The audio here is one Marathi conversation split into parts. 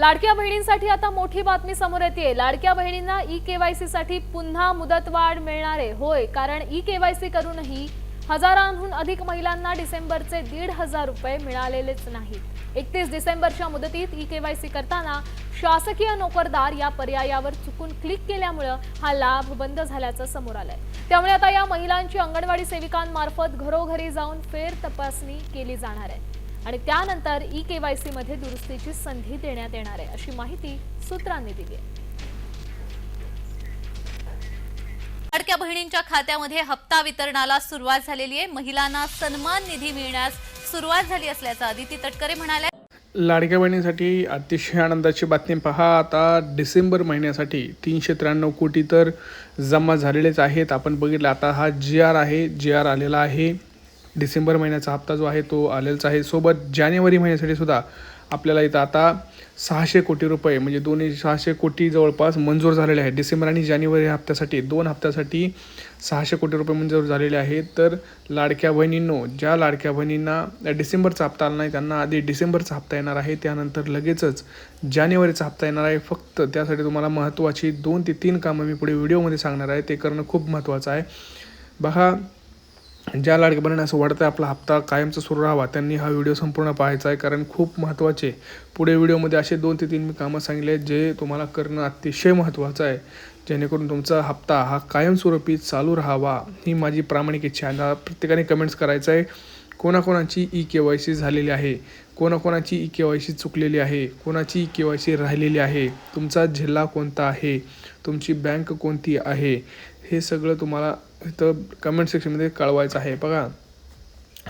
लाडक्या बहिणींसाठी आता मोठी बातमी समोर येते। लाडक्या बहिणींना ई-केवायसी साठी पुन्हा मुदतवाढ मिळणार आहे। होय, कारण ई-केवायसी करूनही हजारांहून अधिक महिलांना डिसेंबरचे 1,500 रुपये मिळालेलेच नाहीत। 31 डिसेंबरच्या मुदतीत ई-केवायसी करताना शासकीय नोकरदार या पर्यायावर चुकून क्लिक केल्यामुळे हा लाभ बंद झाल्याचं समोर आलंय। त्यामुळे आता या महिलांची अंगणवाडी सेविकांमार्फत घरोघरी जाऊन फेर तपासणी केली जाणार आहे आणि त्यानंतर ई-केवायसी मध्ये दुरुस्तीची संधी देण्यात येणार आहे, अशी माहिती सूत्रांनी दिली आहे। लाडक्या बहिणींच्या खात्यामध्ये हप्ता वितरणाला सुरुवात झालेली आहे। महिलांना सन्मान निधी मिळण्यास सुरुवात झाली असल्याचं अदिती तटकरे म्हणाले। लाडक्या बहिणींसाठी अतिशय आनंदाची बातमी पहा। आता डिसेंबर महिन्यासाठी 393 कोटी तर जमा झालेलेच आहेत। आपण बघितलं आता हा GR आहे, GR आलेला आहे। डिसेंबर महिन्याचा हप्ता जो आहे तो आलेलाच आहे। सोबत जानेवारी महिन्यासाठी सुद्धा आपल्याला इथं आता 600 कोटी रुपये म्हणजे दोन्ही 600 कोटी जवळपास मंजूर झालेले आहेत। डिसेंबर आणि जानेवारी हप्त्यासाठी 2 हप्त्यासाठी 600 कोटी रुपये मंजूर झालेले आहेत। तर लाडक्या बहिणींनो, ज्या लाडक्या बहिणींना डिसेंबरचा हप्ता आला नाही त्यांना आधी डिसेंबरचा हप्ता येणार आहे, त्यानंतर लगेचच जानेवारीचा हप्ता येणार आहे। फक्त त्यासाठी तुम्हाला महत्त्वाची 2 ते 3 कामं मी पुढे व्हिडिओमध्ये सांगणार आहे, ते करणं खूप महत्त्वाचं आहे। बघा, ज्या लाडक्या बहिणींना असं वाटतं आपला हप्ता कायमचा सुरू राहावा त्यांनी हा व्हिडिओ संपूर्ण पाहायचा आहे, कारण खूप महत्त्वाचे पुढे व्हिडिओमध्ये असे 2 ते 3 मी कामं सांगितले आहेत जे तुम्हाला करणं अतिशय महत्त्वाचं आहे, जेणेकरून तुमचा हप्ता हा कायमस्वरूपी चालू राहावा ही माझी प्रामाणिक इच्छा आहे। प्रत्येकाने कमेंट्स करायचं आहे कोणाकोणाची ई-केवायसी झालेली आहे, कोणाकोणाची ई-केवायसी चुकलेली आहे, कोणाची ई-केवायसी राहिलेली आहे, तुमचा जिल्हा कोणता आहे, तुमची बँक कोणती आहे, हे सगळं तुम्हाला इथं कमेंट सेक्शनमध्ये कळवायचं आहे। बघा,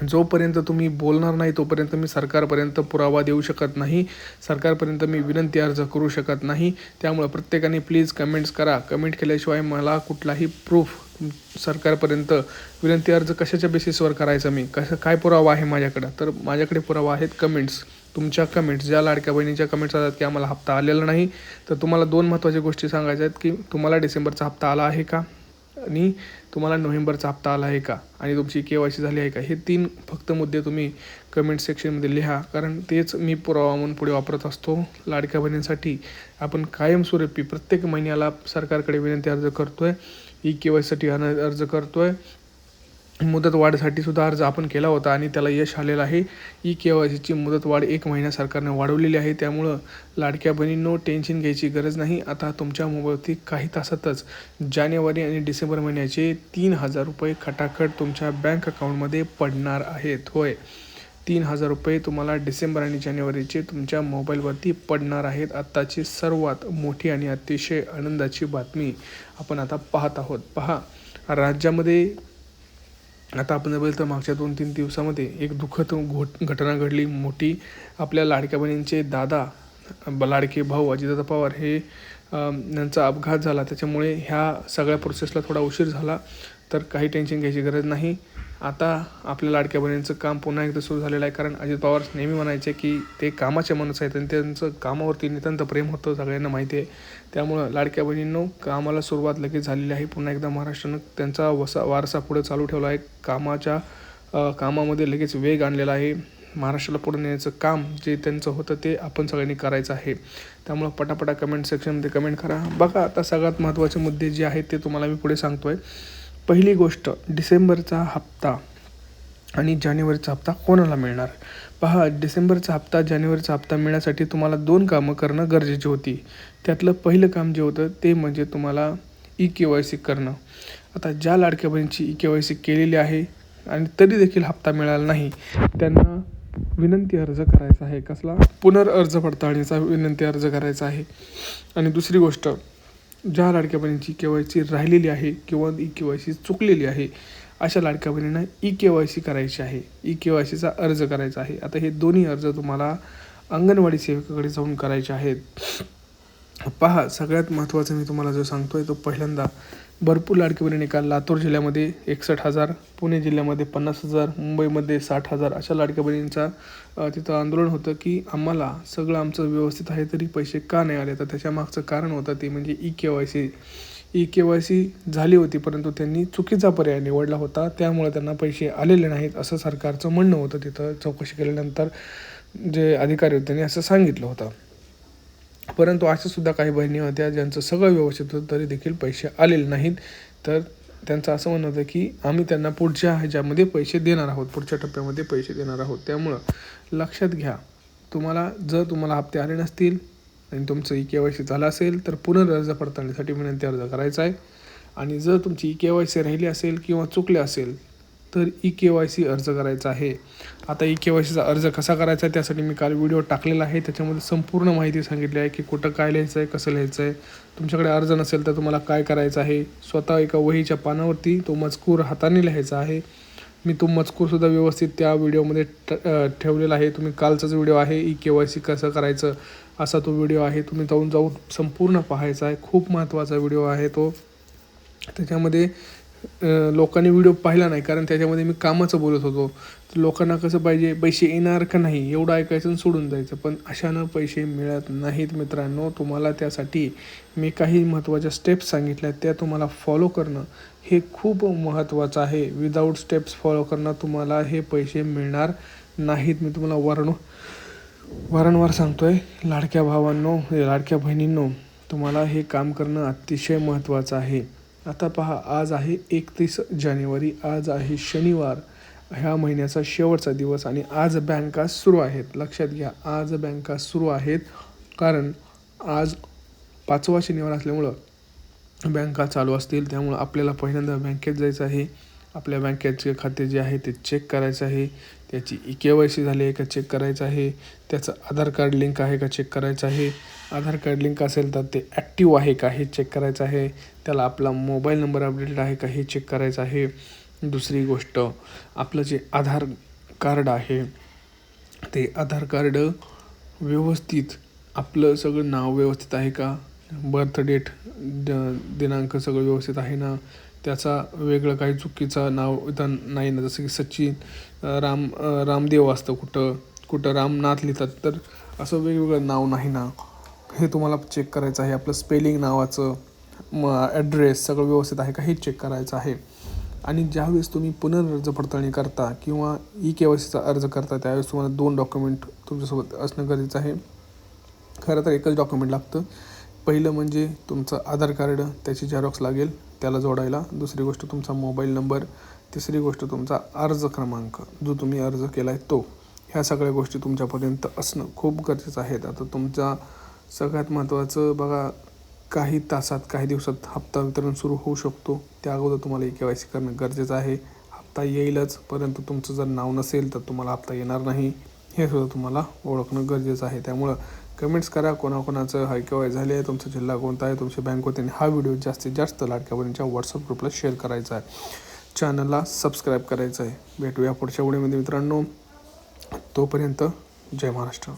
जोपर्यंत तुम्ही बोलणार नाही तोपर्यंत मी सरकारपर्यंत पुरावा देऊ शकत नाही, सरकारपर्यंत मी विनंती अर्ज करू शकत नाही। त्यामुळे प्रत्येकाने प्लीज कमेंट्स करा। कमेंट केल्याशिवाय मला कुठलाही प्रूफ सरकारपर्यंत विनंती अर्ज कशाच्या बेसिसवर करायचं, मी काय पुरावा आहे माझ्याकडं, तर माझ्याकडे पुरावा आहेत कमेंट्स। तुमच्या कमेंट्स, ज्या लाडक्या बहिणीच्या कमेंट्स असतात की आम्हाला हप्ता आलेला नाही, तर तुम्हाला 2 महत्त्वाच्या गोष्टी सांगायच्या आहेत की तुम्हाला डिसेंबरचा हप्ता आला आहे का आणि तुम्हाला नोव्हेंबरचा हप्ता आला आहे का आणि तुमची केवायसी झाली आहे का, हे 3 फक्त मुद्दे तुम्ही कमेंट सेक्शनमध्ये लिहा, कारण तेच मी पुरावा म्हणून पुढे वापरत असतो। लाडक्या बहिणींसाठी आपण कायमस्वरूपी प्रत्येक महिन्याला सरकारकडे विनंती अर्ज करतोय, ई-केवायसीसाठी अर्ज करतोय, मुदतवाढीसाठी सुद्धा अर्ज आपण केला होता आणि त्याला यश आलेलं आहे। ई-केवायसीची मुदतवाढ 1 महिना सरकारने वाढवलेली आहे, त्यामुळं लाडक्या बहिणींनो टेन्शन घ्यायची गरज नाही। आता तुमच्या मोबाईलवरती काही तासातच जानेवारी आणि डिसेंबर महिन्याचे 3,000 रुपये खटाखट तुमच्या बँक अकाउंटमध्ये पडणार आहेत। होय, 3,000 रुपये तुम्हाला डिसेंबर आणि जानेवारीचे तुमच्या मोबाईलवरती पडणार आहेत। आत्ताची सर्वात मोठी आणि अतिशय आनंदाची बातमी आपण आता पाहत आहोत। पहा, राज्यामध्ये आता आपण जर बघितलं तर मागच्या 2-3 दिवसामध्ये एक दुःखद घटना घडली मोठी। आपल्या लाडक्या बहिणींचे दादा, लाडके भाऊ अजितदादा पवार हे यांचा अपघात झाला, त्याच्यामुळे ह्या सगळ्या प्रोसेसला थोडा उशीर झाला, तर काही टेन्शन घ्यायची गरज नाही। आता आपल्या लाडक्या बहिणींचं काम पुन्हा एकदा सुरू झालेलं आहे, कारण अजित पवार नेहमी म्हणायचे की ते कामाचे माणूस आहेत आणि त्यांचं कामावरती नितांत प्रेम होतं, सगळ्यांना माहिती आहे। त्यामुळं लाडक्या बहिणींनो, कामाला सुरुवात लगेच झालेली आहे। पुन्हा एकदा महाराष्ट्रानं त्यांचा वारसा पुढे चालू ठेवला आहे, कामामध्ये लगेच वेग आणलेला आहे। महाराष्ट्राला पुढे नेण्याचं काम जे त्यांचं होतं ते आपण सगळ्यांनी करायचं आहे। त्यामुळं पटापटा कमेंट सेक्शनमध्ये कमेंट करा। बघा, आता सगळ्यात महत्त्वाचे मुद्दे जे आहेत ते तुम्हाला मी पुढे सांगतो आहे। पहिली गोष्ट, डिसेंबरचा हप्ता आणि जानेवारीचा हप्ता कोणाला मिळणार। पहा, डिसेंबरचा हप्ता, जानेवारीचा हप्ता मिळण्यासाठी तुम्हाला 2 कामं करणं गरजेची होती। त्यातलं पहिलं काम जे होतं ते म्हणजे तुम्हाला ई-केवायसी करणं। आता ज्या लाडक्या बहिणीची ई-केवायसी केलेली आहे आणि तरी देखील हप्ता मिळाला नाही, त्यांना विनंती अर्ज करायचा आहे। कसला? पुनर्अर्ज पडताळणीचा विनंती अर्ज करायचा आहे। आणि दुसरी गोष्ट, ज्या लाडक्या बहिणीची केवायसी राहिलेली आहे किंवा ई-केवायसी चुकलेली आहे, अशा लाडक्या बहिणींना ई-केवायसी करायची आहे, ई-केवायसीचा अर्ज करायचा आहे। आता हे दोन्ही अर्ज तुम्हाला अंगणवाडी सेविकाकडे जाऊन करायचे आहेत। पहा, सगळ्यात महत्त्वाचं मी तुम्हाला जो सांगतोय तो पहिल्यांदा, भरपूर लाडकी बहिणी काल लातूर जिल्ह्यामध्ये 61,000, पुणे जिल्ह्यामध्ये 50,000, मुंबईमध्ये 60,000 अशा लाडक्या बहिणींचा तिथं आंदोलन होतं की आम्हाला सगळं आमचं व्यवस्थित आहे तरी पैसे का नाही आले। तर त्याच्या मागचं कारण होतं ते म्हणजे ई-केवायसी झाली होती, परंतु त्यांनी चुकीचा पर्याय निवडला होता, त्यामुळे त्यांना पैसे आलेले नाहीत असं सरकारचं म्हणणं होतं। तिथं चौकशी केल्यानंतर जे अधिकारी होते त्यांनी असं सांगितलं होतं। परंतु अशा सुद्धा काही बहिणी होत्या ज्यांचं सगळं व्यवस्थित होतं तरी देखील पैसे आलेले नाहीत. तर त्यांचं असं म्हणणं होतं की आम्ही त्यांना पुढच्या ह्याच्यामध्ये पैसे देणार आहोत, पुढच्या टप्प्यामध्ये पैसे देणार आहोत. त्यामुळं लक्षात घ्या, जर तुम्हाला हप्ते आले नसतील आणि तुमचं EKYC झालं असेल तर पुनर्अर्ज पडताळणीसाठी विनंती अर्ज करायचा आहे. आणि जर तुमची EKYC राहिली असेल किंवा चुकले असेल तर EKYC अर्ज करायचा आहे. आता EKYCचा अर्ज कसा करायचा आहे त्यासाठी मी काल व्हिडिओ टाकलेला आहे. त्याच्यामध्ये संपूर्ण माहिती सांगितली आहे की कुठं काय लिहायचं आहे, कसं लिहायचं आहे. तुमच्याकडे अर्ज नसेल तर तुम्हाला काय करायचं आहे. स्वतः एका वहीच्या पानावरती तो मजकूर हाताने लिहायचा आहे. मी तो मजकूरसुद्धा व्यवस्थित त्या व्हिडिओमध्ये ठेवलेला आहे. तुम्ही कालचाच व्हिडिओ आहे EKYC कसं करायचं असा तो व्हिडिओ आहे. तुम्ही जाऊन संपूर्ण पाहायचा आहे. खूप महत्त्वाचा व्हिडिओ आहे तो. त्याच्यामध्ये लोकांनी व्हिडिओ पाहिला नाही कारण त्याच्यामध्ये मी कामाचं बोलत होतो. तर लोकांना कसं पाहिजे, पैसे येणार का नाही एवढं ऐकायचं आणि सोडून जायचं, पण अशानं पैसे मिळत नाहीत मित्रांनो. तुम्हाला त्यासाठी मी काही महत्त्वाच्या स्टेप्स सांगितल्या त्या तुम्हाला फॉलो करणं हे खूप महत्त्वाचं आहे. विदाऊट स्टेप्स फॉलो करणं तुम्हाला हे पैसे मिळणार नाहीत. मी तुम्हाला वारंवार सांगतो आहे, लाडक्या भावांनो, लाडक्या बहिणींनो, तुम्हाला हे काम करणं अतिशय महत्त्वाचं आहे. आता पहा, आज आहे 31 जानेवारी, आज आहे शनिवार, ह्या महिन्याचा शेवटचा दिवस आणि आज बँका सुरू आहेत. लक्षात घ्या, आज बँका सुरू आहेत कारण आज 5वा शनिवार असल्यामुळं बँका चालू असतील. त्यामुळं आपल्याला पहिल्यांदा बँकेत जायचं आहे. आपल्या बँकेचे खाते जे आहे ते चेक करायचं आहे. त्याची EKYC झाली आहे का चेक करायचं आहे. त्याचं आधार कार्ड लिंक आहे का चेक करायचं आहे. आधार कार्ड लिंक असेल तर ते ॲक्टिव्ह आहे का हे चेक करायचं आहे. त्याला आपला मोबाईल नंबर अपडेटेड आहे का हे चेक करायचं आहे. दुसरी गोष्ट, आपलं जे आधार कार्ड आहे ते आधार कार्ड व्यवस्थित, आपलं सगळं नाव व्यवस्थित आहे का, बर्थ डेट दिनांक सगळं व्यवस्थित आहे ना, त्याचा वेगळं काही चुकीचं नाव इथं नाही ना, जसं की सचिन रामदेव असतं, कुठं रामनाथ लिहितात, तर असं वेगवेगळं नाव नाही ना, हे तुम्हाला चेक करायचं आहे. आपलं स्पेलिंग नावाचं ॲड्रेस सगळं व्यवस्थित आहे का हे चेक करायचं आहे. आणि ज्यावेळेस तुम्ही पुनर्अर्ज पडताळणी करता किंवा EKYCचा अर्ज करता त्यावेळेस तुम्हाला 2 डॉक्युमेंट तुमच्यासोबत असणं गरजेचं आहे. खरं तर एकच डॉक्युमेंट लागतं. पहिलं म्हणजे तुमचं आधार कार्ड, त्याची झेरॉक्स लागेल त्याला जोडायला. दुसरी गोष्ट तुमचा मोबाईल नंबर. तिसरी गोष्ट तुमचा अर्ज क्रमांक, जो तुम्ही अर्ज केला आहे तो. ह्या सगळ्या गोष्टी तुमच्यापर्यंत असणं खूप गरजेचं आहे. आता तुमचा सगळ्यात महत्त्वाचं बघा, काही तासात, काही दिवसात हप्ता वितरण सुरू होऊ शकतो. त्या अगोदर तुम्हाला EKYC करणं गरजेचं आहे. हप्ता येईलच, परंतु तुमचं जर नाव नसेल तर तुम्हाला हप्ता येणार नाही, हे सुद्धा तुम्हाला ओळखणं गरजेचं आहे. त्यामुळं कमेंट्स करा कोणाकोणाचं EKYC झाले आहे, तुमचा जिल्हा कोणता आहे, तुमची बँक कोणती, हा व्हिडिओ जास्तीत जास्त लाडक्या बहिणींच्या WhatsApp ग्रुपला शेअर करायचा आहे. चॅनलला सबस्क्राईब करायचं आहे. भेटूया पुढच्या व्हिडिओमध्ये मित्रांनो. तोपर्यंत जय महाराष्ट्र.